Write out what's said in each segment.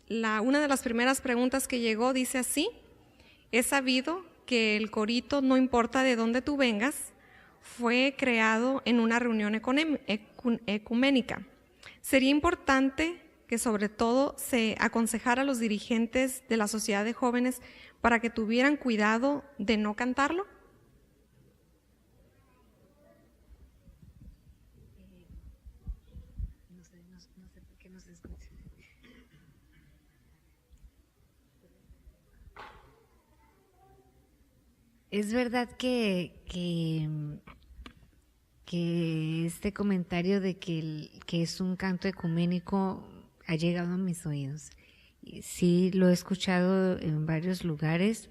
una de las primeras preguntas que llegó dice así: he sabido que el corito, no importa de dónde tú vengas, fue creado en una reunión ecuménica. Sería importante que sobre todo se aconsejara a los dirigentes de la sociedad de jóvenes para que tuvieran cuidado de no cantarlo. No sé por qué no se escucha. Es verdad que este comentario de que es un canto ecuménico ha llegado a mis oídos. Sí, lo he escuchado en varios lugares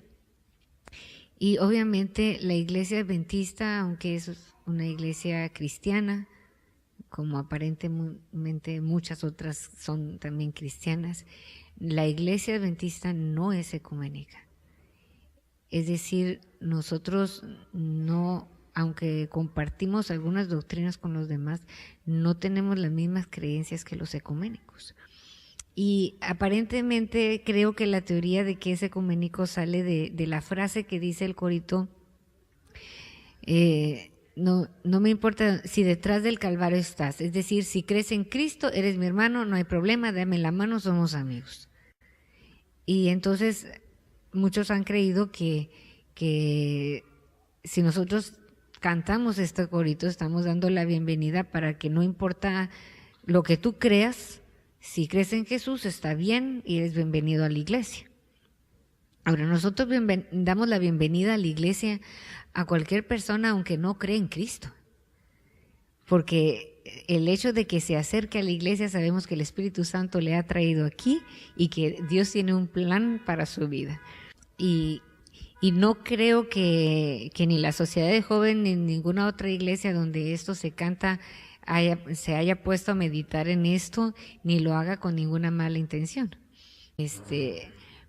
y obviamente la iglesia adventista, aunque es una iglesia cristiana, como aparentemente muchas otras son también cristianas, la iglesia adventista no es ecuménica. Es decir, nosotros no, aunque compartimos algunas doctrinas con los demás, no tenemos las mismas creencias que los ecuménicos. Y aparentemente creo que la teoría de que es ecuménico sale de la frase que dice el corito: no me importa si detrás del Calvario estás, es decir, si crees en Cristo, eres mi hermano, no hay problema, dame la mano, somos amigos. Y entonces muchos han creído que si nosotros cantamos este corito, estamos dando la bienvenida para que no importa lo que tú creas, si crees en Jesús está bien y eres bienvenido a la iglesia. Ahora, nosotros damos la bienvenida a la iglesia a cualquier persona aunque no cree en Cristo, porque el hecho de que se acerque a la iglesia, sabemos que el Espíritu Santo le ha traído aquí y que Dios tiene un plan para su vida. Y no creo que ni la Sociedad de Jóvenes ni ninguna otra iglesia donde esto se canta se haya puesto a meditar en esto, ni lo haga con ninguna mala intención.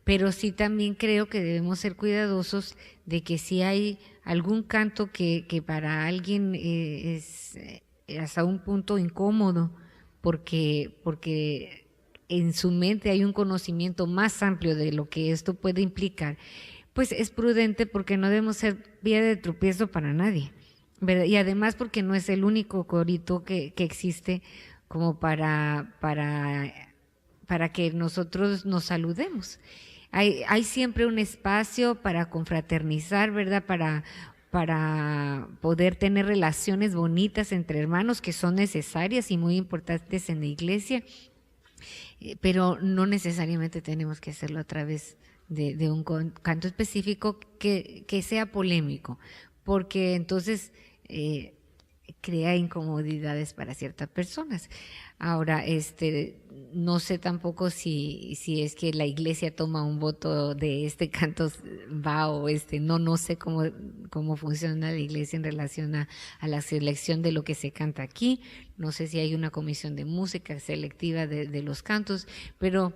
Pero sí también creo que debemos ser cuidadosos de que si hay algún canto que para alguien es hasta un punto incómodo, porque en su mente hay un conocimiento más amplio de lo que esto puede implicar, pues es prudente, porque no debemos ser piedra de tropiezo para nadie, ¿verdad? Y además porque no es el único corito que existe como para que nosotros nos saludemos. Hay siempre un espacio para confraternizar, ¿verdad? Para poder tener relaciones bonitas entre hermanos que son necesarias y muy importantes en la iglesia, pero no necesariamente tenemos que hacerlo a través de un canto específico que sea polémico, porque entonces crea incomodidades para ciertas personas. Ahora, no sé tampoco si es que la iglesia toma un voto de este canto va o no sé cómo funciona la iglesia en relación a la selección de lo que se canta aquí. No sé si hay una comisión de música selectiva de los cantos, pero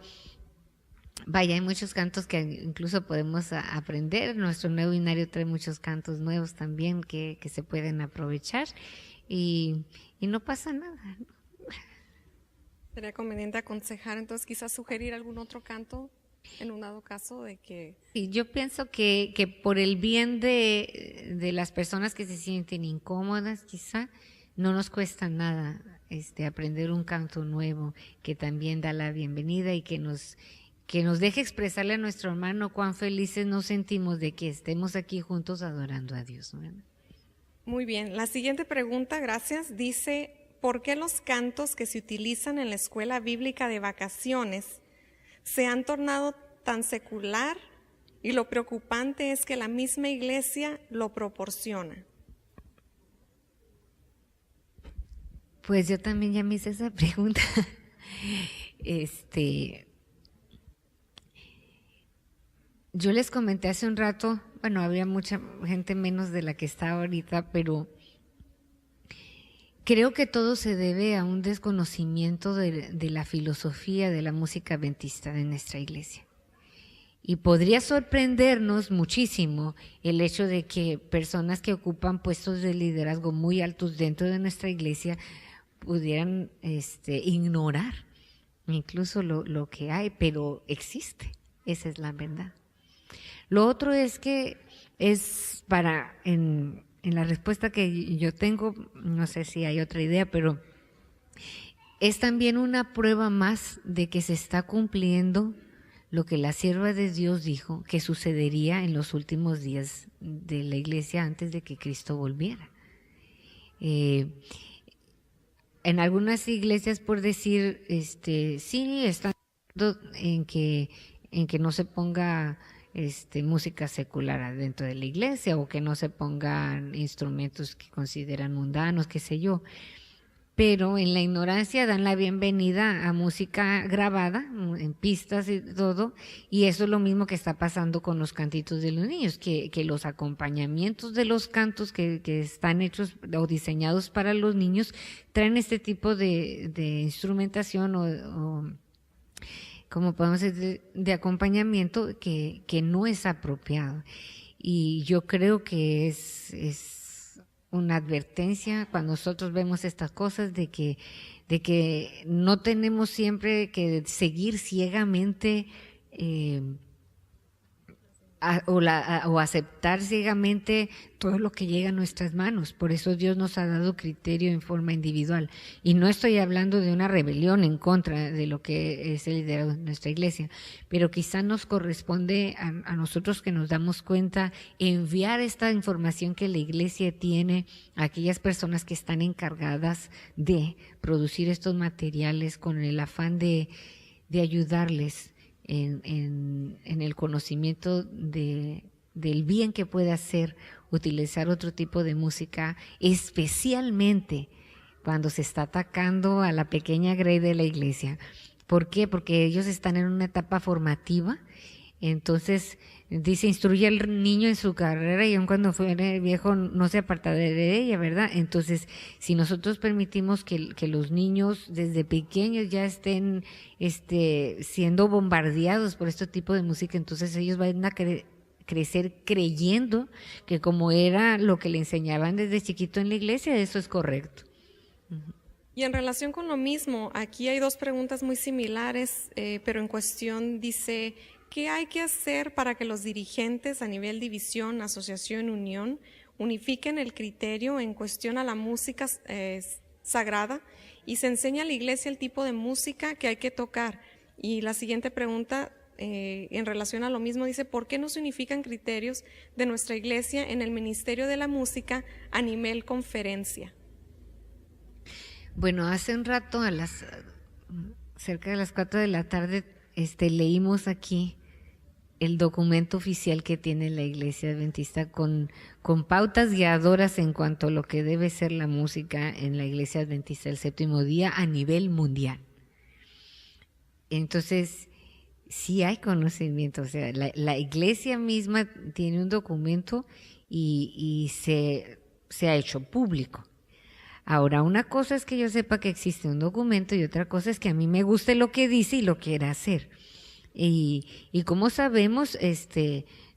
vaya, hay muchos cantos que incluso podemos aprender. Nuestro nuevo binario trae muchos cantos nuevos también que se pueden aprovechar y no pasa nada, ¿no? Sería conveniente aconsejar, entonces quizás sugerir algún otro canto en un dado caso de que... Sí, yo pienso que por el bien de las personas que se sienten incómodas, quizá no nos cuesta nada aprender un canto nuevo que también da la bienvenida y que nos deje expresarle a nuestro hermano cuán felices nos sentimos de que estemos aquí juntos adorando a Dios, ¿verdad? Muy bien, la siguiente pregunta, gracias, dice: ¿por qué los cantos que se utilizan en la escuela bíblica de vacaciones se han tornado tan secular y lo preocupante es que la misma iglesia lo proporciona? Pues yo también ya me hice esa pregunta. Yo les comenté hace un rato, bueno, había mucha gente menos de la que está ahorita, pero creo que todo se debe a un desconocimiento de la filosofía de la música adventista de nuestra iglesia. Y podría sorprendernos muchísimo el hecho de que personas que ocupan puestos de liderazgo muy altos dentro de nuestra iglesia pudieran ignorar incluso lo que hay, pero existe, esa es la verdad. Lo otro es que es en la respuesta que yo tengo, no sé si hay otra idea, pero es también una prueba más de que se está cumpliendo lo que la sierva de Dios dijo que sucedería en los últimos días de la iglesia antes de que Cristo volviera. En algunas iglesias, por decir, sí, están en que no se ponga música secular dentro de la iglesia, o que no se pongan instrumentos que consideran mundanos, qué sé yo. Pero en la ignorancia dan la bienvenida a música grabada, en pistas y todo, y eso es lo mismo que está pasando con los cantitos de los niños, que los acompañamientos de los cantos que están hechos o diseñados para los niños traen este tipo de instrumentación o como podemos decir, de acompañamiento que no es apropiado. Y yo creo que es una advertencia cuando nosotros vemos estas cosas de que no tenemos siempre que seguir ciegamente o aceptar ciegamente todo lo que llega a nuestras manos. Por eso Dios nos ha dado criterio en forma individual. Y no estoy hablando de una rebelión en contra de lo que es el liderazgo de nuestra iglesia, pero quizá nos corresponde a nosotros, que nos damos cuenta, enviar esta información que la iglesia tiene a aquellas personas que están encargadas de producir estos materiales, con el afán de ayudarles en el conocimiento del bien que puede hacer utilizar otro tipo de música, especialmente cuando se está atacando a la pequeña grey de la iglesia. ¿Por qué? Porque ellos están en una etapa formativa. Entonces dice, instruye al niño en su carrera, y aun cuando fuere viejo no se apartará de ella, ¿verdad? Entonces, si nosotros permitimos que los niños desde pequeños ya estén siendo bombardeados por este tipo de música, entonces ellos van a crecer creyendo que como era lo que le enseñaban desde chiquito en la iglesia, eso es correcto. Y en relación con lo mismo, aquí hay dos preguntas muy similares, pero en cuestión dice, ¿qué hay que hacer para que los dirigentes a nivel división, asociación, unión, unifiquen el criterio en cuestión a la música sagrada y se enseñe a la iglesia el tipo de música que hay que tocar? Y la siguiente pregunta, en relación a lo mismo, dice, ¿por qué no se unifican criterios de nuestra iglesia en el ministerio de la música a nivel conferencia? Bueno, hace un rato, cerca de las 4 de la tarde, leímos aquí el documento oficial que tiene la Iglesia Adventista con pautas guiadoras en cuanto a lo que debe ser la música en la Iglesia Adventista del Séptimo Día a nivel mundial. Entonces, sí hay conocimiento, o sea, la Iglesia misma tiene un documento y se ha hecho público. Ahora, una cosa es que yo sepa que existe un documento y otra cosa es que a mí me guste lo que dice y lo quiera hacer. Y como sabemos,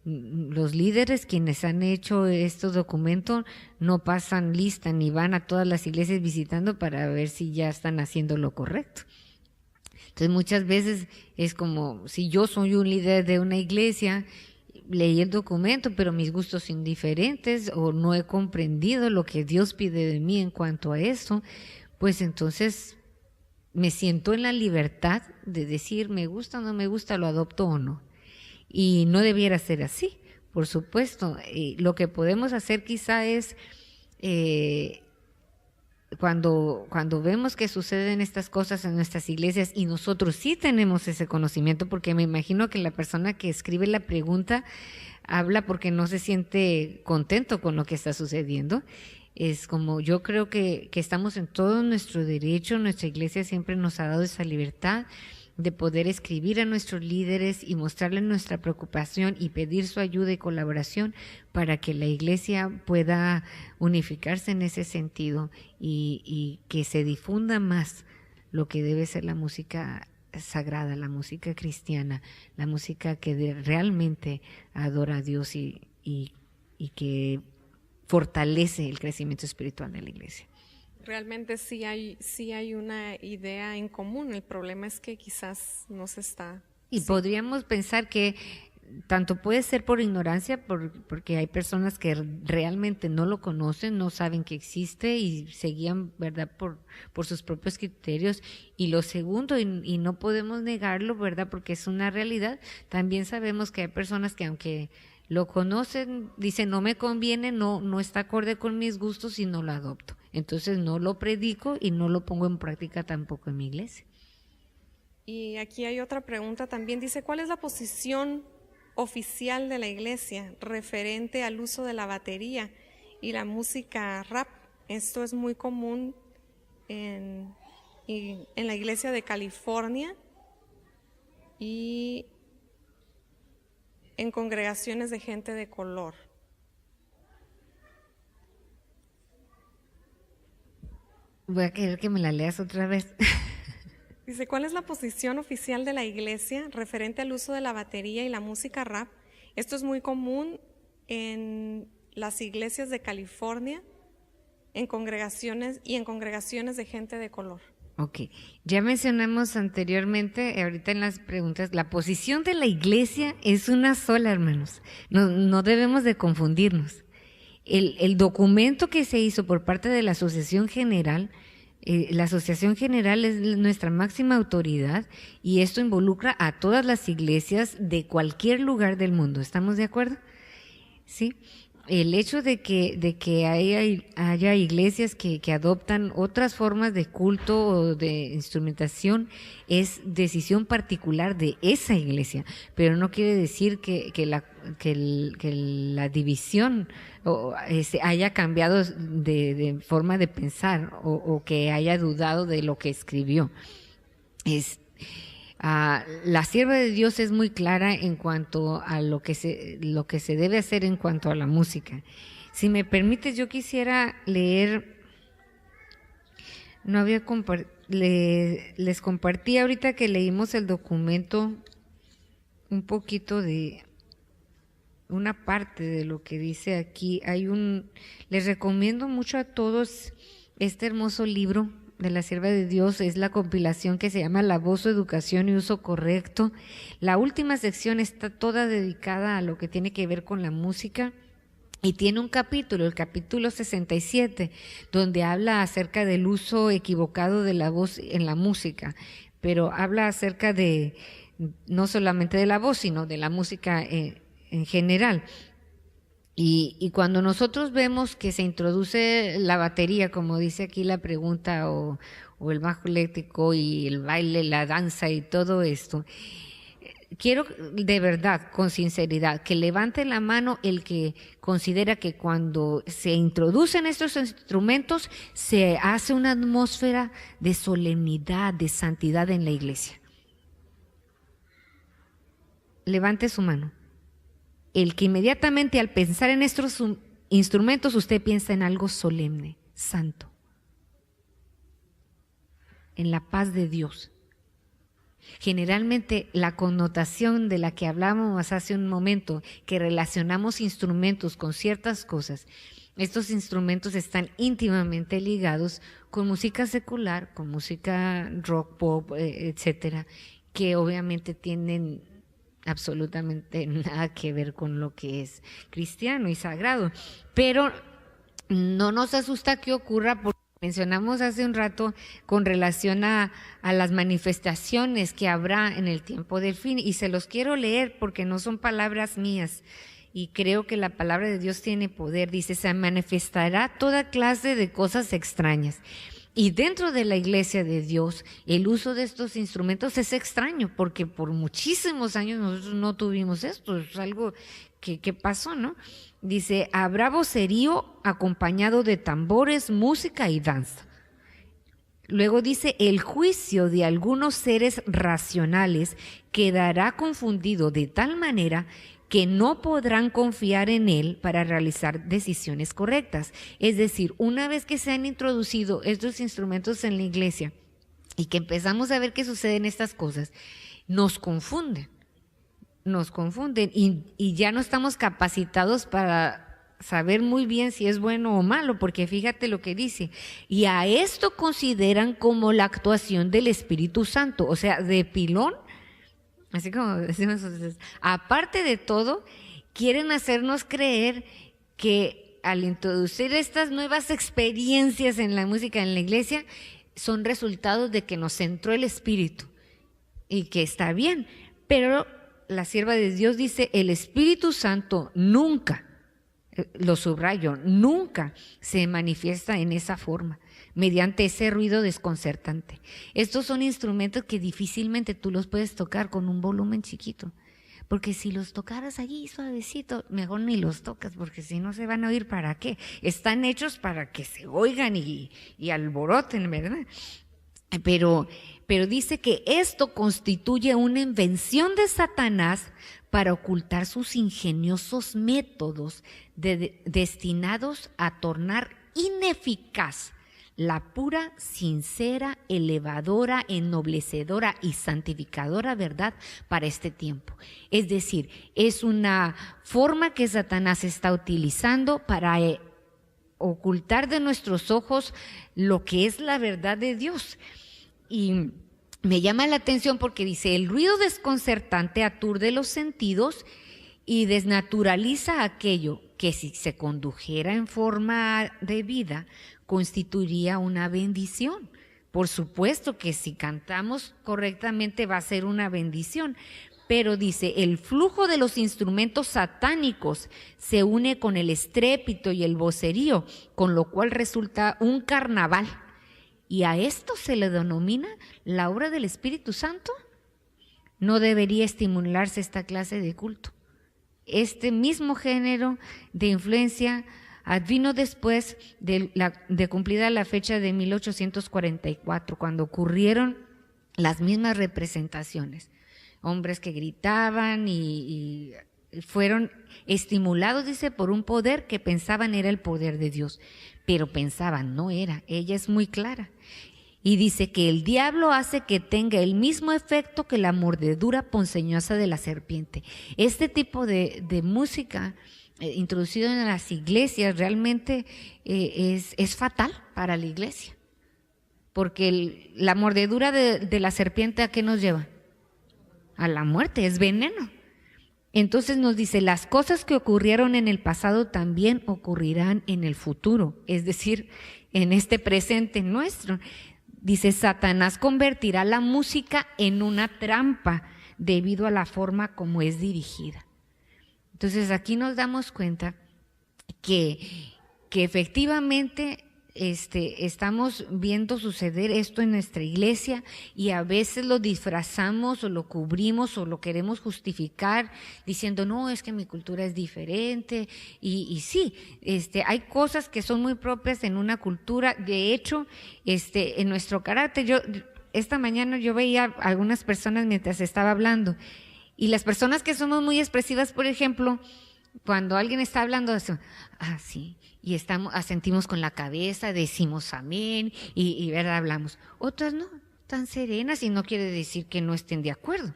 los líderes quienes han hecho estos documentos no pasan lista ni van a todas las iglesias visitando para ver si ya están haciendo lo correcto. Entonces muchas veces es como si yo soy un líder de una iglesia, leí el documento, pero mis gustos son diferentes o no he comprendido lo que Dios pide de mí en cuanto a eso, pues entonces me siento en la libertad de decir me gusta o no me gusta, lo adopto o no. Y no debiera ser así, por supuesto. Lo que podemos hacer quizá es cuando vemos que suceden estas cosas en nuestras iglesias y nosotros sí tenemos ese conocimiento, porque me imagino que la persona que escribe la pregunta habla porque no se siente contento con lo que está sucediendo. Es como, yo creo que estamos en todo nuestro derecho, nuestra iglesia siempre nos ha dado esa libertad de poder escribir a nuestros líderes y mostrarles nuestra preocupación y pedir su ayuda y colaboración para que la iglesia pueda unificarse en ese sentido y que se difunda más lo que debe ser la música sagrada, la música cristiana, la música que realmente adora a Dios y que fortalece el crecimiento espiritual de la iglesia. Realmente sí hay una idea en común, el problema es que quizás no se está. Y podríamos pensar que tanto puede ser por ignorancia, porque hay personas que realmente no lo conocen, no saben que existe y se guían, ¿verdad?, por sus propios criterios. Y lo segundo, y no podemos negarlo, ¿verdad?, porque es una realidad, también sabemos que hay personas que aunque lo conocen, dicen no me conviene, no está acorde con mis gustos y no lo adopto. Entonces no lo predico y no lo pongo en práctica tampoco en mi iglesia. Y aquí hay otra pregunta también, dice, ¿cuál es la posición oficial de la iglesia referente al uso de la batería y la música rap? Esto es muy común en la iglesia de California y en congregaciones de gente de color. Voy a querer que me la leas otra vez. Dice, ¿cuál es la posición oficial de la iglesia referente al uso de la batería y la música rap? Esto es muy común en las iglesias de California, en congregaciones de gente de color. Ok, ya mencionamos anteriormente, ahorita en las preguntas, la posición de la iglesia es una sola, hermanos. No debemos de confundirnos. El documento que se hizo por parte de la Asociación General, la Asociación General es nuestra máxima autoridad y esto involucra a todas las iglesias de cualquier lugar del mundo. ¿Estamos de acuerdo? Sí. El hecho de que haya iglesias que adoptan otras formas de culto o de instrumentación es decisión particular de esa iglesia, pero no quiere decir que la división haya cambiado de forma de pensar o que haya dudado de lo que escribió. La sierva de Dios es muy clara en cuanto a lo que se debe hacer en cuanto a la música. Si me permites, yo quisiera leer, les compartí ahorita que leímos el documento un poquito de una parte de lo que dice aquí. Les recomiendo mucho a todos este hermoso libro de la sierva de Dios, es la compilación que se llama La Voz, Educación y Uso Correcto. La última sección está toda dedicada a lo que tiene que ver con la música y tiene un capítulo, el capítulo 67, donde habla acerca del uso equivocado de la voz en la música, pero habla acerca de no solamente de la voz, sino de la música en general. Y cuando nosotros vemos que se introduce la batería, como dice aquí la pregunta, o el bajo eléctrico y el baile, la danza y todo esto, quiero de verdad, con sinceridad, que levante la mano el que considera que cuando se introducen estos instrumentos se hace una atmósfera de solemnidad, de santidad en la iglesia. Levante su mano. El que inmediatamente al pensar en estos instrumentos usted piensa en algo solemne, santo, en la paz de Dios. Generalmente la connotación de la que hablábamos hace un momento, que relacionamos instrumentos con ciertas cosas, estos instrumentos están íntimamente ligados con música secular, con música rock, pop, etcétera, que obviamente tienen absolutamente nada que ver con lo que es cristiano y sagrado, pero no nos asusta que ocurra porque mencionamos hace un rato con relación a las manifestaciones que habrá en el tiempo del fin, y se los quiero leer porque no son palabras mías y creo que la palabra de Dios tiene poder. Dice, se manifestará toda clase de cosas extrañas. Y dentro de la iglesia de Dios, el uso de estos instrumentos es extraño, porque por muchísimos años nosotros no tuvimos esto, es algo que pasó, ¿no? Dice, habrá vocerío acompañado de tambores, música y danza. Luego dice, el juicio de algunos seres racionales quedará confundido de tal manera que no podrán confiar en él para realizar decisiones correctas. Es decir, una vez que se han introducido estos instrumentos en la iglesia y que empezamos a ver que suceden estas cosas, nos confunden y ya no estamos capacitados para saber muy bien si es bueno o malo, porque fíjate lo que dice, y a esto consideran como la actuación del Espíritu Santo, o sea, de pilón, así como decimos nosotros, aparte de todo, quieren hacernos creer que al introducir estas nuevas experiencias en la música, en la iglesia, son resultados de que nos entró el Espíritu y que está bien, pero la sierva de Dios dice, el Espíritu Santo nunca, lo subrayo, nunca se manifiesta en esa forma, mediante ese ruido desconcertante. Estos son instrumentos que difícilmente tú los puedes tocar con un volumen chiquito, porque si los tocaras allí suavecito, mejor ni los tocas, porque si no se van a oír, ¿para qué? Están hechos para que se oigan y alboroten, ¿verdad? Pero dice que esto constituye una invención de Satanás para ocultar sus ingeniosos métodos destinados a tornar ineficaz la pura, sincera, elevadora, ennoblecedora y santificadora verdad para este tiempo. Es decir, es una forma que Satanás está utilizando para ocultar de nuestros ojos lo que es la verdad de Dios. Y me llama la atención porque dice, el ruido desconcertante aturde los sentidos y desnaturaliza aquello que si se condujera en forma de vida, constituiría una bendición. Por supuesto que si cantamos correctamente va a ser una bendición, pero dice, el flujo de los instrumentos satánicos se une con el estrépito y el vocerío, con lo cual resulta un carnaval. ¿Y a esto se le denomina la obra del Espíritu Santo? No debería estimularse esta clase de culto. Este mismo género de influencia vino después de cumplida la fecha de 1844, cuando ocurrieron las mismas representaciones. Hombres que gritaban y fueron estimulados, dice, por un poder que pensaban era el poder de Dios, pero pensaban, no era. Ella es muy clara. Y dice que el diablo hace que tenga el mismo efecto que la mordedura ponzoñosa de la serpiente. Este tipo de música introducido en las iglesias realmente es fatal para la iglesia, porque la mordedura de la serpiente, ¿a qué nos lleva? A la muerte, es veneno. Entonces nos dice, las cosas que ocurrieron en el pasado también ocurrirán en el futuro, es decir, en este presente nuestro. Dice, Satanás convertirá la música en una trampa debido a la forma como es dirigida. Entonces aquí nos damos cuenta que efectivamente estamos viendo suceder esto en nuestra iglesia y a veces lo disfrazamos o lo cubrimos o lo queremos justificar diciendo, no, es que mi cultura es diferente. Y sí, hay cosas que son muy propias en una cultura. De hecho, en nuestro carácter, esta mañana yo veía a algunas personas mientras estaba hablando, y las personas que somos muy expresivas, por ejemplo, cuando alguien está hablando, decimos, sí, y asentimos con la cabeza, decimos amén, y ¿verdad? Hablamos. Otras no, tan serenas, y no quiere decir que no estén de acuerdo,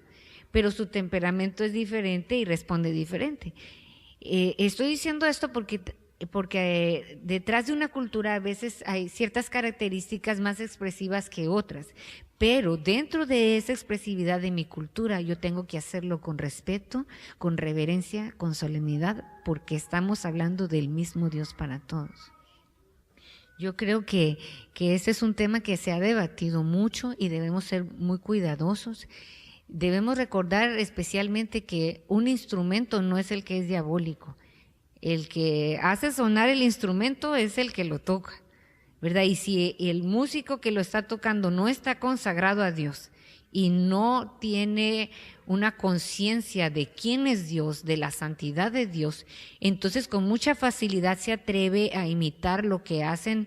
pero su temperamento es diferente y responde diferente. Estoy diciendo esto porque detrás de una cultura a veces hay ciertas características más expresivas que otras, pero dentro de esa expresividad de mi cultura yo tengo que hacerlo con respeto, con reverencia, con solemnidad, porque estamos hablando del mismo Dios para todos. Yo creo que ese es un tema que se ha debatido mucho y debemos ser muy cuidadosos. Debemos recordar especialmente que un instrumento no es el que es diabólico. El que hace sonar el instrumento es el que lo toca, ¿verdad? Y si el músico que lo está tocando no está consagrado a Dios y no tiene una conciencia de quién es Dios, de la santidad de Dios, entonces con mucha facilidad se atreve a imitar lo que hacen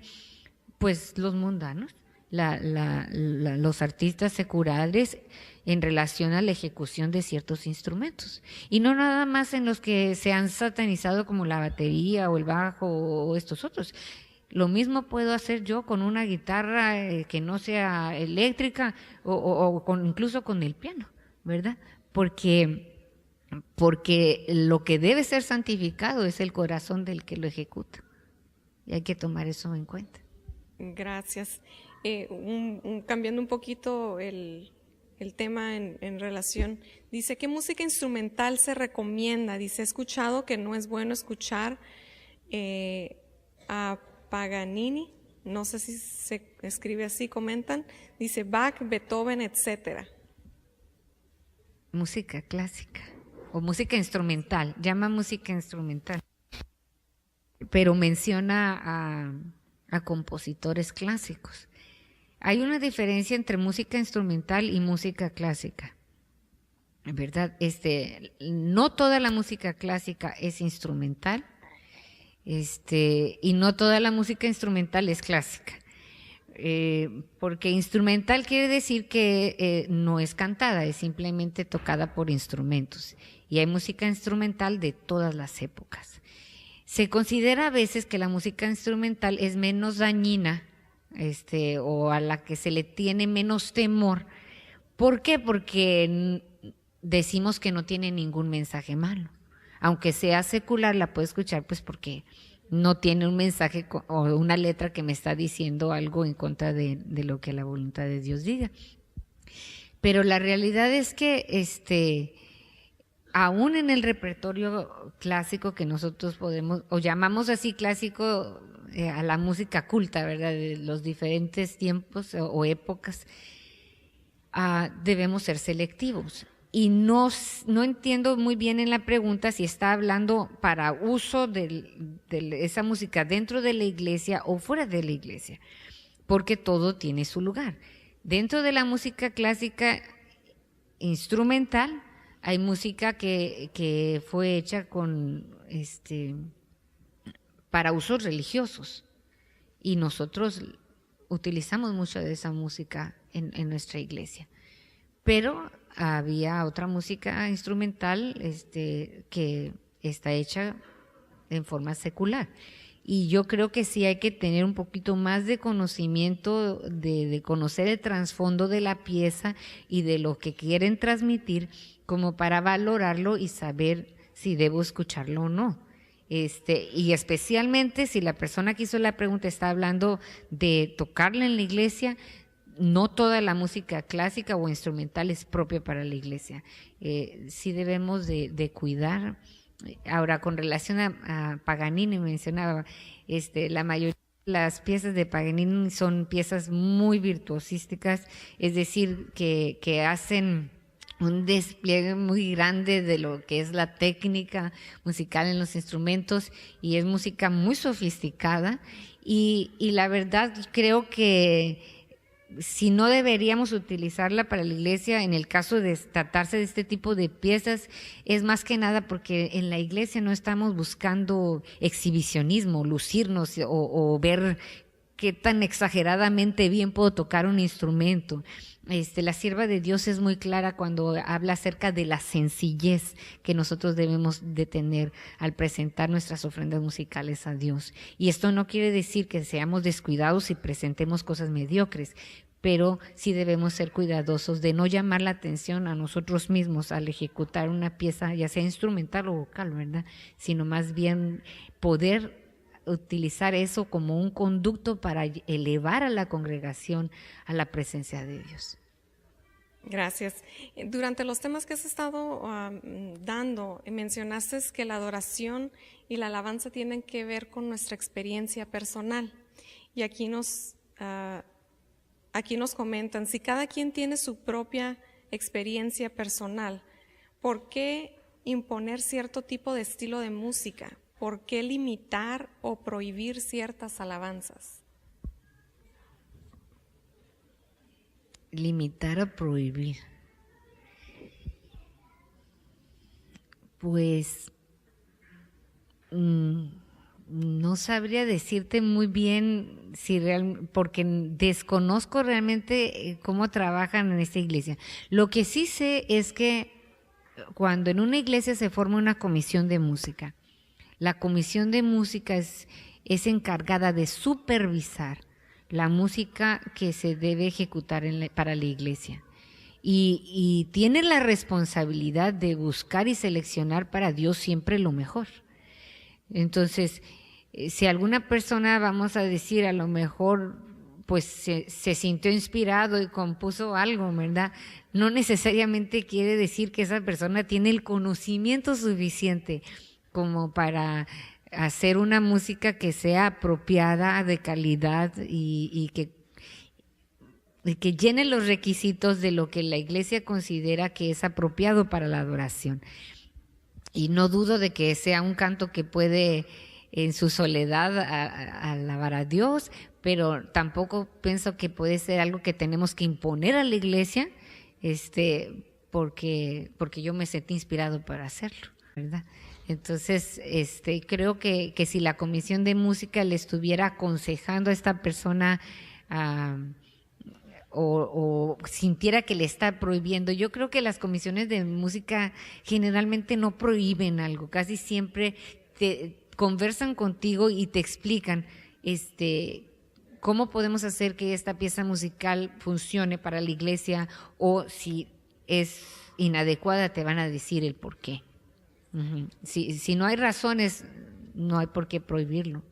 pues los mundanos, los artistas seculares en relación a la ejecución de ciertos instrumentos. Y no nada más en los que se han satanizado como la batería o el bajo o estos otros. Lo mismo puedo hacer yo con una guitarra que no sea eléctrica o incluso con el piano, ¿verdad? Porque porque lo que debe ser santificado es el corazón del que lo ejecuta. Y hay que tomar eso en cuenta. Gracias. Cambiando un poquito el tema en relación, dice, ¿qué música instrumental se recomienda? Dice, he escuchado que no es bueno escuchar a Paganini, no sé si se escribe así, comentan, dice Bach, Beethoven, etcétera. Música clásica o música instrumental, llama música instrumental, pero menciona a compositores clásicos. Hay una diferencia entre música instrumental y música clásica, ¿verdad? No toda la música clásica es instrumental, y no toda la música instrumental es clásica. Porque instrumental quiere decir que no es cantada, es simplemente tocada por instrumentos. Y hay música instrumental de todas las épocas. Se considera a veces que la música instrumental es menos dañina, o a la que se le tiene menos temor. ¿Por qué? Porque decimos que no tiene ningún mensaje malo. Aunque sea secular, la puedo escuchar pues porque no tiene un mensaje o una letra que me está diciendo algo en contra de lo que la voluntad de Dios diga. Pero la realidad es que aún en el repertorio clásico que nosotros podemos, o llamamos así clásico a la música culta, ¿verdad? De los diferentes tiempos o épocas, debemos ser selectivos. Y no entiendo muy bien en la pregunta si está hablando para uso de esa música dentro de la iglesia o fuera de la iglesia, porque todo tiene su lugar. Dentro de la música clásica instrumental hay música que fue hecha para usos religiosos, y nosotros utilizamos mucho de esa música en nuestra iglesia. Pero había otra música instrumental que está hecha en forma secular. Y yo creo que sí hay que tener un poquito más de conocimiento, de conocer el trasfondo de la pieza y de lo que quieren transmitir, como para valorarlo y saber si debo escucharlo o no. Y especialmente si la persona que hizo la pregunta está hablando de tocarla en la iglesia, no toda la música clásica o instrumental es propia para la iglesia. Sí debemos de cuidar. Ahora, con relación a Paganini, mencionaba, la mayoría de las piezas de Paganini son piezas muy virtuosísticas, es decir, que hacen un despliegue muy grande de lo que es la técnica musical en los instrumentos, y es música muy sofisticada, y la verdad creo que si no deberíamos utilizarla para la iglesia, en el caso de tratarse de este tipo de piezas, es más que nada porque en la iglesia no estamos buscando exhibicionismo, lucirnos o ver qué tan exageradamente bien puedo tocar un instrumento. La sierva de Dios es muy clara cuando habla acerca de la sencillez que nosotros debemos de tener al presentar nuestras ofrendas musicales a Dios. Y esto no quiere decir que seamos descuidados y presentemos cosas mediocres, pero sí debemos ser cuidadosos de no llamar la atención a nosotros mismos al ejecutar una pieza, ya sea instrumental o vocal, ¿verdad? Sino más bien poder utilizar eso como un conducto para elevar a la congregación a la presencia de Dios. Gracias. Durante los temas que has estado dando, mencionaste que la adoración y la alabanza tienen que ver con nuestra experiencia personal. Y aquí nos comentan, si cada quien tiene su propia experiencia personal, ¿por qué imponer cierto tipo de estilo de música? ¿Por qué limitar o prohibir ciertas alabanzas? Limitar o prohibir. Pues no sabría decirte muy bien porque desconozco realmente cómo trabajan en esta iglesia. Lo que sí sé es que cuando en una iglesia se forma una comisión de música, la comisión de música es encargada de supervisar la música que se debe ejecutar para la iglesia. y tiene la responsabilidad de buscar y seleccionar para Dios siempre lo mejor. Entonces, si alguna persona, vamos a decir, a lo mejor pues se sintió inspirado y compuso algo, ¿verdad? No necesariamente quiere decir que esa persona tiene el conocimiento suficiente como para hacer una música que sea apropiada, de calidad y que llene los requisitos de lo que la iglesia considera que es apropiado para la adoración. Y no dudo de que sea un canto que puede en su soledad alabar a Dios, pero tampoco pienso que puede ser algo que tenemos que imponer a la iglesia, porque yo me sentí inspirado para hacerlo, ¿verdad? Entonces, creo que si la Comisión de Música le estuviera aconsejando a esta persona o sintiera que le está prohibiendo, yo creo que las comisiones de música generalmente no prohíben algo, casi siempre te conversan contigo y te explican cómo podemos hacer que esta pieza musical funcione para la iglesia, o si es inadecuada te van a decir el por qué. Uh-huh. Si no hay razones, no hay por qué prohibirlo.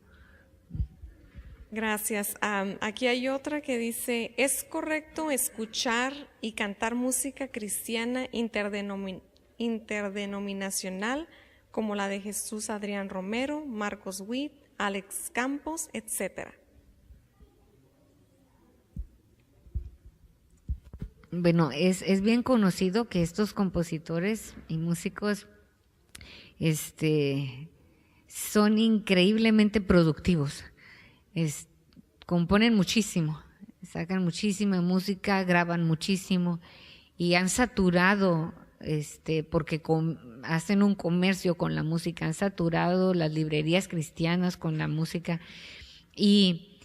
Gracias. Aquí hay otra que dice, ¿es correcto escuchar y cantar música cristiana interdenominacional como la de Jesús Adrián Romero, Marcos Witt, Alex Campos, etcétera? Bueno, es bien conocido que estos compositores y músicos son increíblemente productivos. Componen muchísimo, sacan muchísima música, graban muchísimo y han saturado, porque hacen un comercio con la música, han saturado las librerías cristianas con la música. Y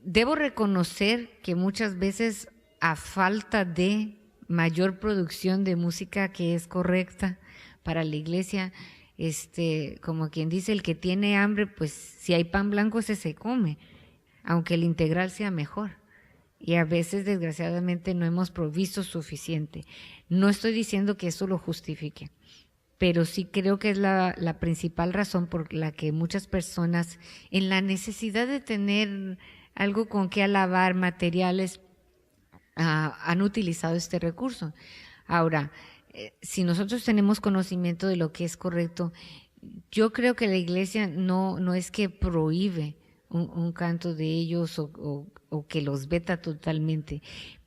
debo reconocer que muchas veces, a falta de mayor producción de música que es correcta para la iglesia, como quien dice, el que tiene hambre, pues si hay pan blanco ese se come, aunque el integral sea mejor. Y a veces, desgraciadamente, no hemos provisto suficiente. No estoy diciendo que eso lo justifique, pero sí creo que es la principal razón por la que muchas personas, en la necesidad de tener algo con que alabar, materiales, han utilizado este recurso. Ahora, si nosotros tenemos conocimiento de lo que es correcto, yo creo que la iglesia no es que prohíbe un canto de ellos o que los veta totalmente,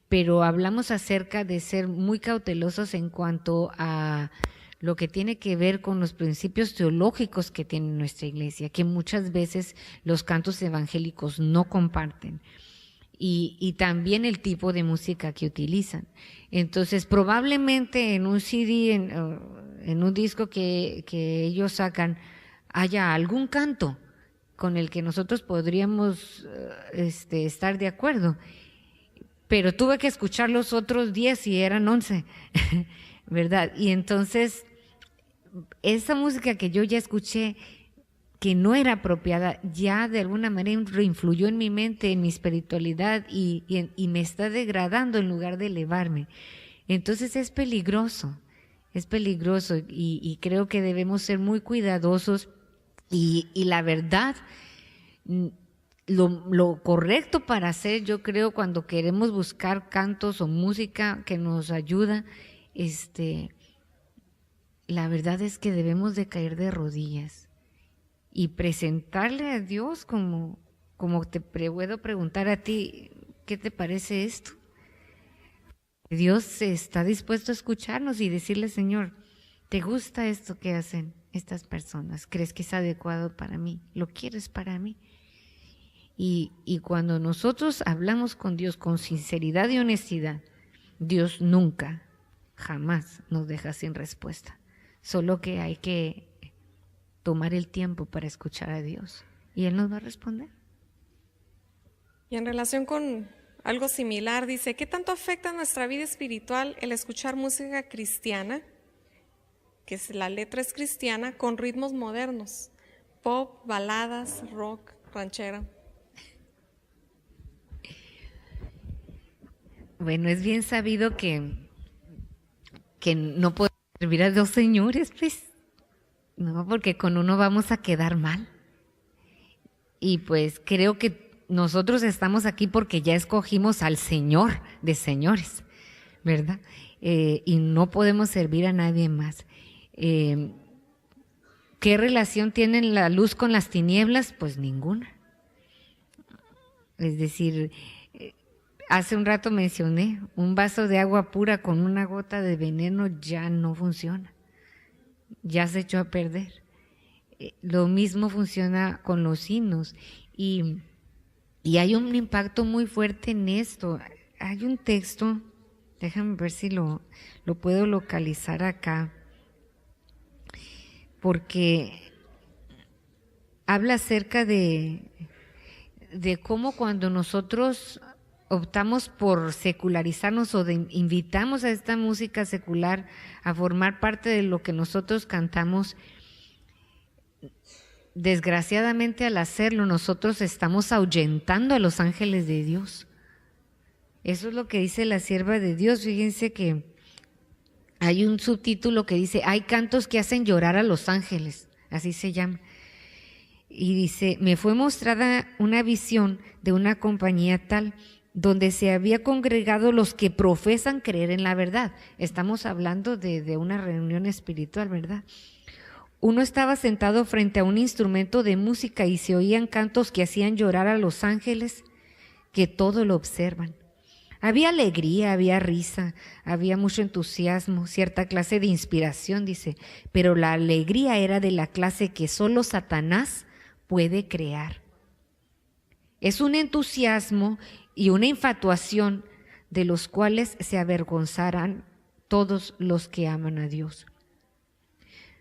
pero hablamos acerca de ser muy cautelosos en cuanto a lo que tiene que ver con los principios teológicos que tiene nuestra iglesia, que muchas veces los cantos evangélicos no comparten. Y también el tipo de música que utilizan. Entonces, probablemente en un CD, en un disco que ellos sacan, haya algún canto con el que nosotros podríamos estar de acuerdo. Pero tuve que escuchar los otros 10 y eran 11, ¿verdad? Y entonces, esa música que yo ya escuché, que no era apropiada, ya de alguna manera influyó en mi mente, en mi espiritualidad y me está degradando en lugar de elevarme. Entonces es peligroso y creo que debemos ser muy cuidadosos y la verdad, lo correcto para hacer, yo creo, cuando queremos buscar cantos o música que nos ayuda, la verdad es que debemos de caer de rodillas y presentarle a Dios como te puedo preguntar a ti, ¿qué te parece esto? Dios está dispuesto a escucharnos y decirle, Señor, ¿te gusta esto que hacen estas personas? ¿Crees que es adecuado para mí? ¿Lo quieres para mí? Y cuando nosotros hablamos con Dios con sinceridad y honestidad, Dios nunca, jamás nos deja sin respuesta. Solo que hay que tomar el tiempo para escuchar a Dios y Él nos va a responder. Y en relación con algo similar, dice, ¿qué tanto afecta nuestra vida espiritual el escuchar música cristiana, que la letra es cristiana, con ritmos modernos, pop, baladas, rock, ranchera? Bueno, es bien sabido que no podemos servir a dos señores, pues, no, porque con uno vamos a quedar mal. Y pues creo que nosotros estamos aquí porque ya escogimos al Señor de señores, ¿verdad? Y no podemos servir a nadie más. ¿Qué relación tienen la luz con las tinieblas? Pues ninguna. Es decir, hace un rato mencioné, un vaso de agua pura con una gota de veneno ya no funciona, ya se echó a perder. Lo mismo funciona con los himnos y hay un impacto muy fuerte en esto. Hay un texto, déjame ver si lo puedo localizar acá, porque habla acerca de cómo cuando nosotros optamos por secularizarnos o invitamos a esta música secular a formar parte de lo que nosotros cantamos, desgraciadamente al hacerlo nosotros estamos ahuyentando a los ángeles de Dios. Eso es lo que dice la sierva de Dios. Fíjense que hay un subtítulo que dice, hay cantos que hacen llorar a los ángeles, así se llama. Y dice, me fue mostrada una visión de una compañía tal donde se había congregado los que profesan creer en la verdad. Estamos hablando de una reunión espiritual, ¿verdad? Uno estaba sentado frente a un instrumento de música y se oían cantos que hacían llorar a los ángeles que todo lo observan. Había alegría, había risa, había mucho entusiasmo, cierta clase de inspiración, dice, pero la alegría era de la clase que solo Satanás puede crear. Es un entusiasmo y una infatuación de los cuales se avergonzarán todos los que aman a Dios.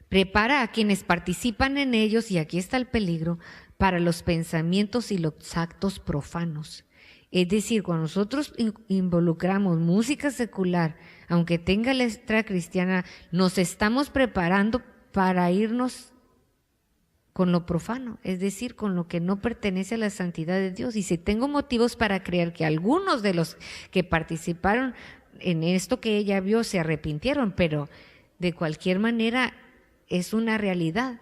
Prepara a quienes participan en ellos, y aquí está el peligro, para los pensamientos y los actos profanos. Es decir, cuando nosotros involucramos música secular, aunque tenga letra cristiana, nos estamos preparando para irnos con lo profano, es decir, con lo que no pertenece a la santidad de Dios. Y si tengo motivos para creer que algunos de los que participaron en esto que ella vio se arrepintieron, pero de cualquier manera es una realidad,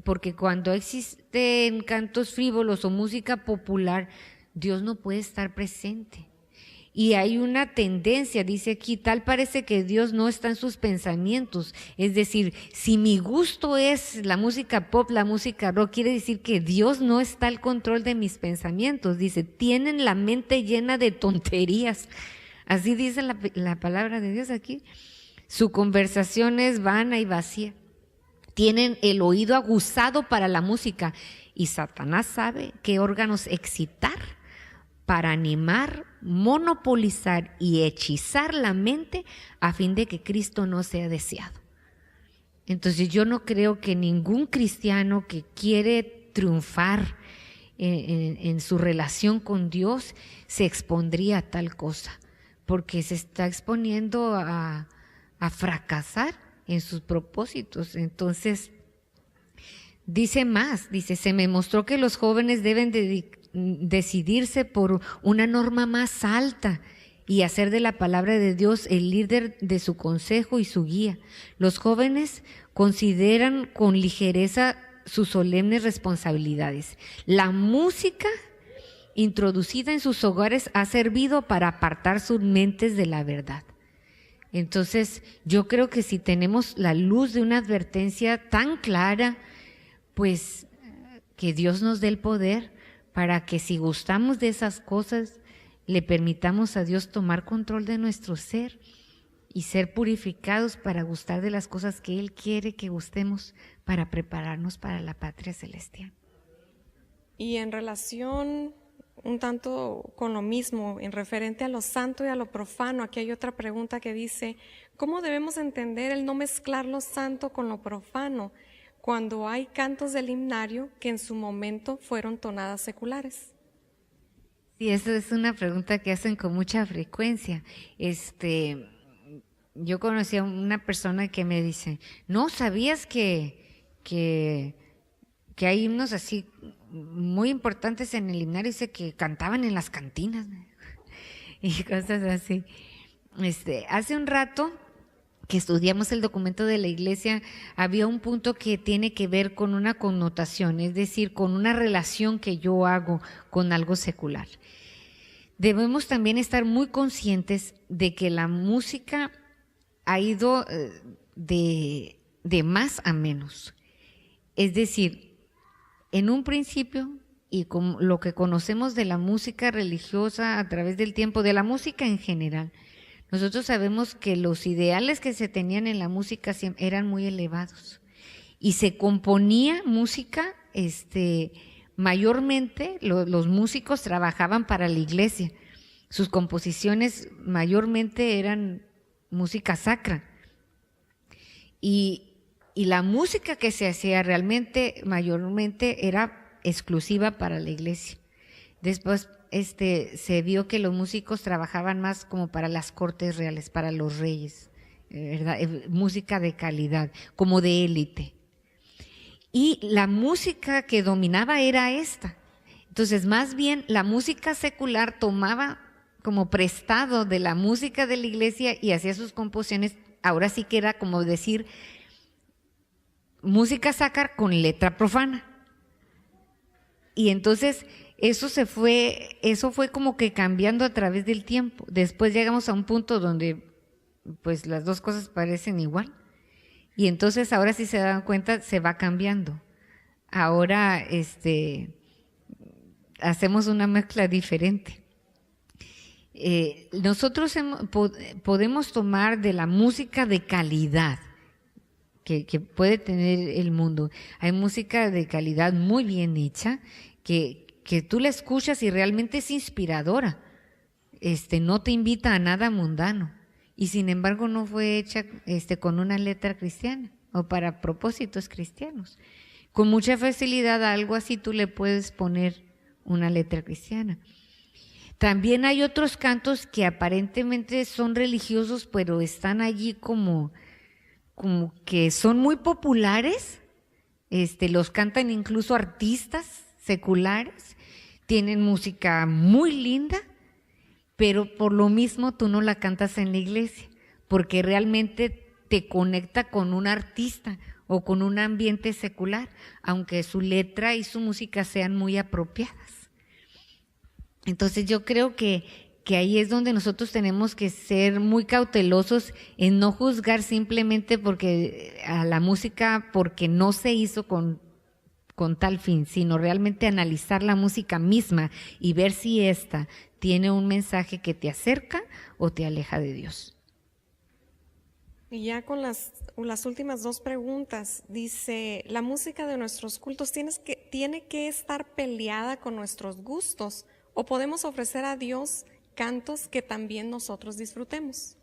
porque cuando existen cantos frívolos o música popular, Dios no puede estar presente. Y hay una tendencia, dice aquí, tal parece que Dios no está en sus pensamientos. Es decir, si mi gusto es la música pop, la música rock, quiere decir que Dios no está al control de mis pensamientos. Dice, tienen la mente llena de tonterías. Así dice la palabra de Dios aquí. Su conversación es vana y vacía. Tienen el oído aguzado para la música y Satanás sabe qué órganos excitar para animar, monopolizar y hechizar la mente a fin de que Cristo no sea deseado. Entonces yo no creo que ningún cristiano que quiere triunfar en su relación con Dios se expondría a tal cosa, porque se está exponiendo a fracasar en sus propósitos. Entonces dice más, dice, se me mostró que los jóvenes deben decidirse por una norma más alta y hacer de la palabra de Dios el líder de su consejo y su guía. Los jóvenes consideran con ligereza sus solemnes responsabilidades. La música introducida en sus hogares ha servido para apartar sus mentes de la verdad. Entonces, yo creo que si tenemos la luz de una advertencia tan clara, pues que Dios nos dé el poder para que si gustamos de esas cosas, le permitamos a Dios tomar control de nuestro ser y ser purificados para gustar de las cosas que Él quiere que gustemos para prepararnos para la patria celestial. Y en relación un tanto con lo mismo, en referente a lo santo y a lo profano, aquí hay otra pregunta que dice, ¿cómo debemos entender el no mezclar lo santo con lo profano cuando hay cantos del himnario que en su momento fueron tonadas seculares? Sí, eso es una pregunta que hacen con mucha frecuencia. Yo conocí a una persona que me dice, ¿no sabías que hay himnos así muy importantes en el himnario? Dice que cantaban en las cantinas. y cosas así. Hace un rato que estudiamos el documento de la iglesia, había un punto que tiene que ver con una connotación, es decir, con una relación que yo hago con algo secular. Debemos también estar muy conscientes de que la música ha ido de más a menos. Es decir, en un principio, y como lo que conocemos de la música religiosa a través del tiempo, de la música en general, nosotros sabemos que los ideales que se tenían en la música eran muy elevados y se componía música, mayormente los músicos trabajaban para la iglesia. Sus composiciones mayormente eran música sacra y la música que se hacía realmente mayormente era exclusiva para la iglesia. Después se vio que los músicos trabajaban más como para las cortes reales, para los reyes, ¿verdad? Música de calidad, como de élite. Y la música que dominaba era esta. Entonces, más bien, la música secular tomaba como prestado de la música de la iglesia y hacía sus composiciones. Ahora sí que era como decir música sacra con letra profana. Y entonces eso fue como que cambiando a través del tiempo. Después llegamos a un punto donde pues las dos cosas parecen igual. Y entonces ahora sí se dan cuenta, se va cambiando. Ahora hacemos una mezcla diferente. Nosotros podemos tomar de la música de calidad que puede tener el mundo. Hay música de calidad muy bien hecha que tú la escuchas y realmente es inspiradora. No te invita a nada mundano y sin embargo no fue hecha con una letra cristiana o para propósitos cristianos. Con mucha facilidad a algo así tú le puedes poner una letra cristiana. También hay otros cantos que aparentemente son religiosos, pero están allí como que son muy populares, los cantan incluso artistas seculares, tienen música muy linda, pero por lo mismo tú no la cantas en la iglesia, porque realmente te conecta con un artista o con un ambiente secular, aunque su letra y su música sean muy apropiadas. Entonces yo creo que ahí es donde nosotros tenemos que ser muy cautelosos en no juzgar simplemente porque a la música porque no se hizo con tal fin, sino realmente analizar la música misma y ver si ésta tiene un mensaje que te acerca o te aleja de Dios. Y ya con las últimas dos preguntas, dice, la música de nuestros cultos tiene que estar peleada con nuestros gustos o podemos ofrecer a Dios cantos que también nosotros disfrutemos.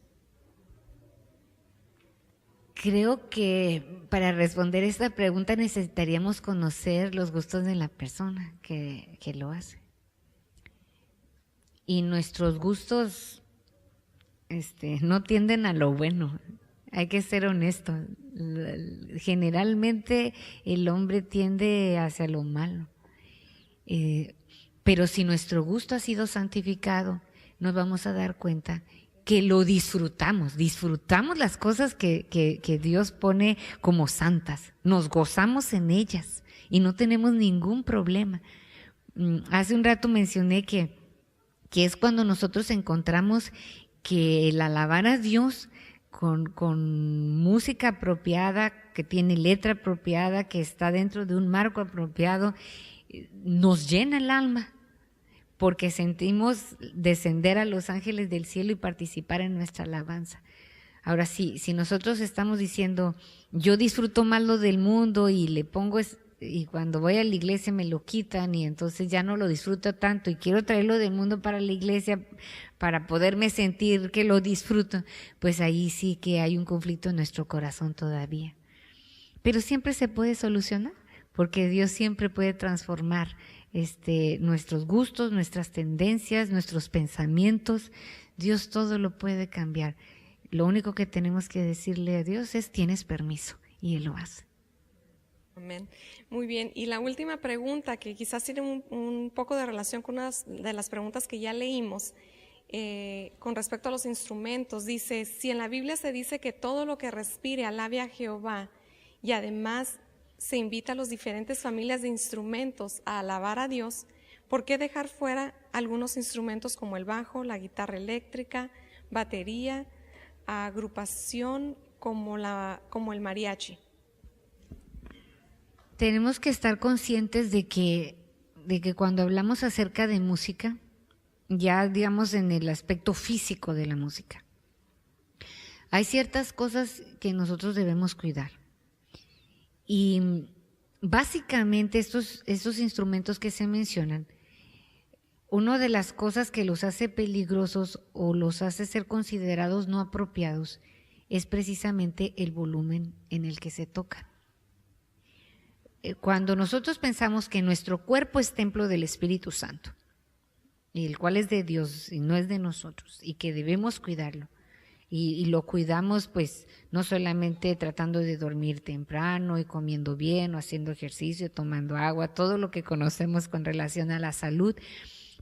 Creo que para responder esta pregunta necesitaríamos conocer los gustos de la persona que lo hace. Y nuestros gustos no tienden a lo bueno, hay que ser honestos. Generalmente el hombre tiende hacia lo malo. Pero si nuestro gusto ha sido santificado, nos vamos a dar cuenta que lo disfrutamos las cosas que Dios pone como santas, nos gozamos en ellas y no tenemos ningún problema. Hace un rato mencioné que es cuando nosotros encontramos que el alabar a Dios con música apropiada, que tiene letra apropiada, que está dentro de un marco apropiado, nos llena el alma, porque sentimos descender a los ángeles del cielo y participar en nuestra alabanza. Ahora sí, si nosotros estamos diciendo, yo disfruto más lo del mundo y le pongo, y cuando voy a la iglesia me lo quitan y entonces ya no lo disfruto tanto y quiero traerlo del mundo para la iglesia para poderme sentir que lo disfruto, pues ahí sí que hay un conflicto en nuestro corazón todavía. Pero siempre se puede solucionar, porque Dios siempre puede transformar nuestros gustos, nuestras tendencias, nuestros pensamientos. Dios todo lo puede cambiar. Lo único que tenemos que decirle a Dios es: tienes permiso, y Él lo hace. Amén. Muy bien. Y la última pregunta, que quizás tiene un poco de relación con una de las preguntas que ya leímos, con respecto a los instrumentos. Dice, si en la Biblia se dice que todo lo que respire alabe a Jehová, y además se invita a las diferentes familias de instrumentos a alabar a Dios, ¿por qué dejar fuera algunos instrumentos como el bajo, la guitarra eléctrica, batería, agrupación como el mariachi? Tenemos que estar conscientes de que cuando hablamos acerca de música, ya digamos en el aspecto físico de la música, hay ciertas cosas que nosotros debemos cuidar. Y básicamente estos instrumentos que se mencionan, una de las cosas que los hace peligrosos o los hace ser considerados no apropiados es precisamente el volumen en el que se tocan. Cuando nosotros pensamos que nuestro cuerpo es templo del Espíritu Santo, el cual es de Dios y no es de nosotros, y que debemos cuidarlo, y lo cuidamos pues no solamente tratando de dormir temprano y comiendo bien o haciendo ejercicio, tomando agua, todo lo que conocemos con relación a la salud,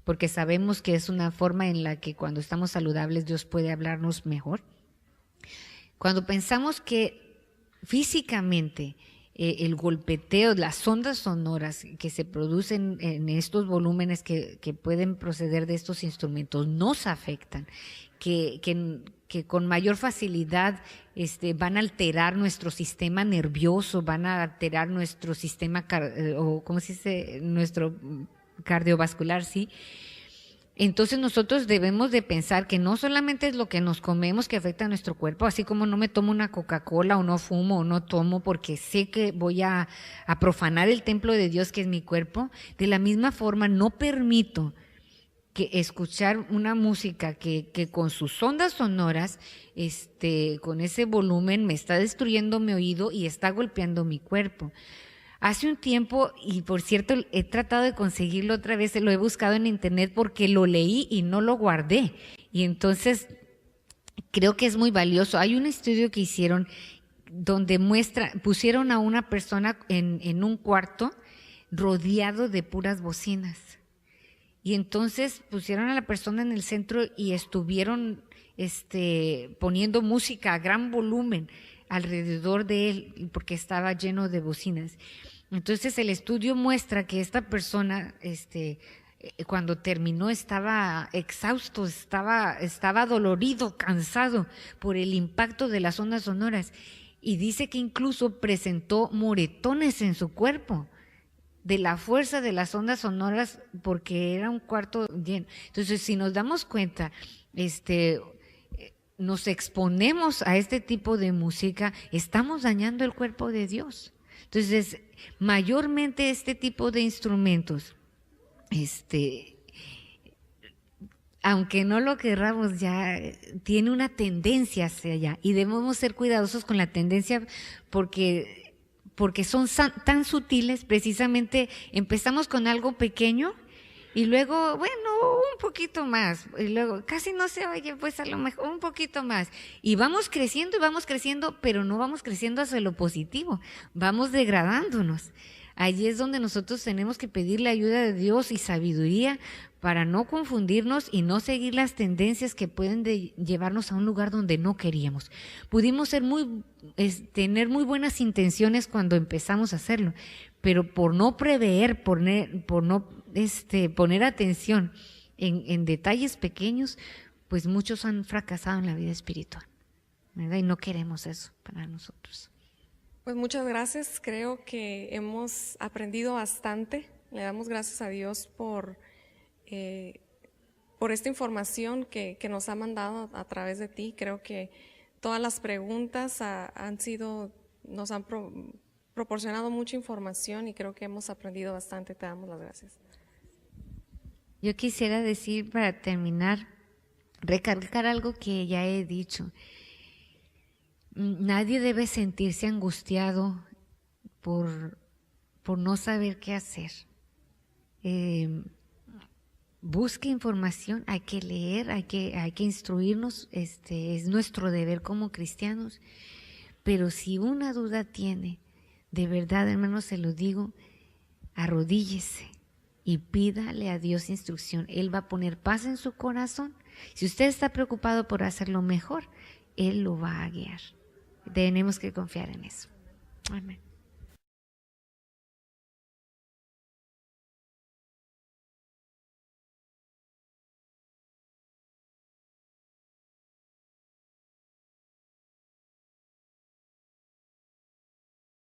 porque sabemos que es una forma en la que cuando estamos saludables Dios puede hablarnos mejor. Cuando pensamos que físicamente el golpeteo, las ondas sonoras que se producen en estos volúmenes que pueden proceder de estos instrumentos nos afectan, que con mayor facilidad van a alterar nuestro sistema nervioso, van a alterar nuestro sistema, nuestro cardiovascular, ¿sí? Entonces nosotros debemos de pensar que no solamente es lo que nos comemos que afecta a nuestro cuerpo, así como no me tomo una Coca-Cola o no fumo o no tomo porque sé que voy a profanar el templo de Dios que es mi cuerpo, de la misma forma no permito que escuchar una música que con sus ondas sonoras, con ese volumen me está destruyendo mi oído y está golpeando mi cuerpo. Hace un tiempo, y por cierto he tratado de conseguirlo otra vez, lo he buscado en internet porque lo leí y no lo guardé, y entonces creo que es muy valioso. Hay un estudio que hicieron donde pusieron a una persona en un cuarto rodeado de puras bocinas, y entonces pusieron a la persona en el centro y estuvieron poniendo música a gran volumen alrededor de él porque estaba lleno de bocinas. Entonces el estudio muestra que esta persona cuando terminó estaba exhausto, estaba dolorido, cansado por el impacto de las ondas sonoras, y dice que incluso presentó moretones en su cuerpo de la fuerza de las ondas sonoras porque era un cuarto lleno. Entonces si nos damos cuenta, nos exponemos a este tipo de música, estamos dañando el cuerpo de Dios. Entonces, mayormente este tipo de instrumentos, aunque no lo querramos, ya tiene una tendencia hacia allá, y debemos ser cuidadosos con la tendencia porque son tan sutiles. Precisamente empezamos con algo pequeño y luego, bueno, un poquito más, y luego casi no se oye, pues a lo mejor un poquito más, y vamos creciendo, pero no vamos creciendo hacia lo positivo, vamos degradándonos. Allí es donde nosotros tenemos que pedirle ayuda de Dios y sabiduría para no confundirnos y no seguir las tendencias que pueden llevarnos a un lugar donde no queríamos. Pudimos tener muy buenas intenciones cuando empezamos a hacerlo, pero por no prever, por no poner atención en detalles pequeños, pues muchos han fracasado en la vida espiritual, ¿verdad? Y no queremos eso para nosotros. Pues muchas gracias, creo que hemos aprendido bastante. Le damos gracias a Dios por esta información que nos ha mandado a través de ti. Creo que todas las preguntas nos han proporcionado mucha información y creo que hemos aprendido bastante. Te damos las gracias. Yo quisiera decir, para terminar, recalcar algo que ya he dicho. Nadie debe sentirse angustiado por no saber qué hacer. Busque información, hay que leer, hay que instruirnos, es nuestro deber como cristianos. Pero si una duda tiene, de verdad, hermano, se lo digo, arrodíllese y pídale a Dios instrucción. Él va a poner paz en su corazón Si usted está preocupado por hacerlo mejor, Él lo va a guiar. Tenemos que confiar en eso. Amén.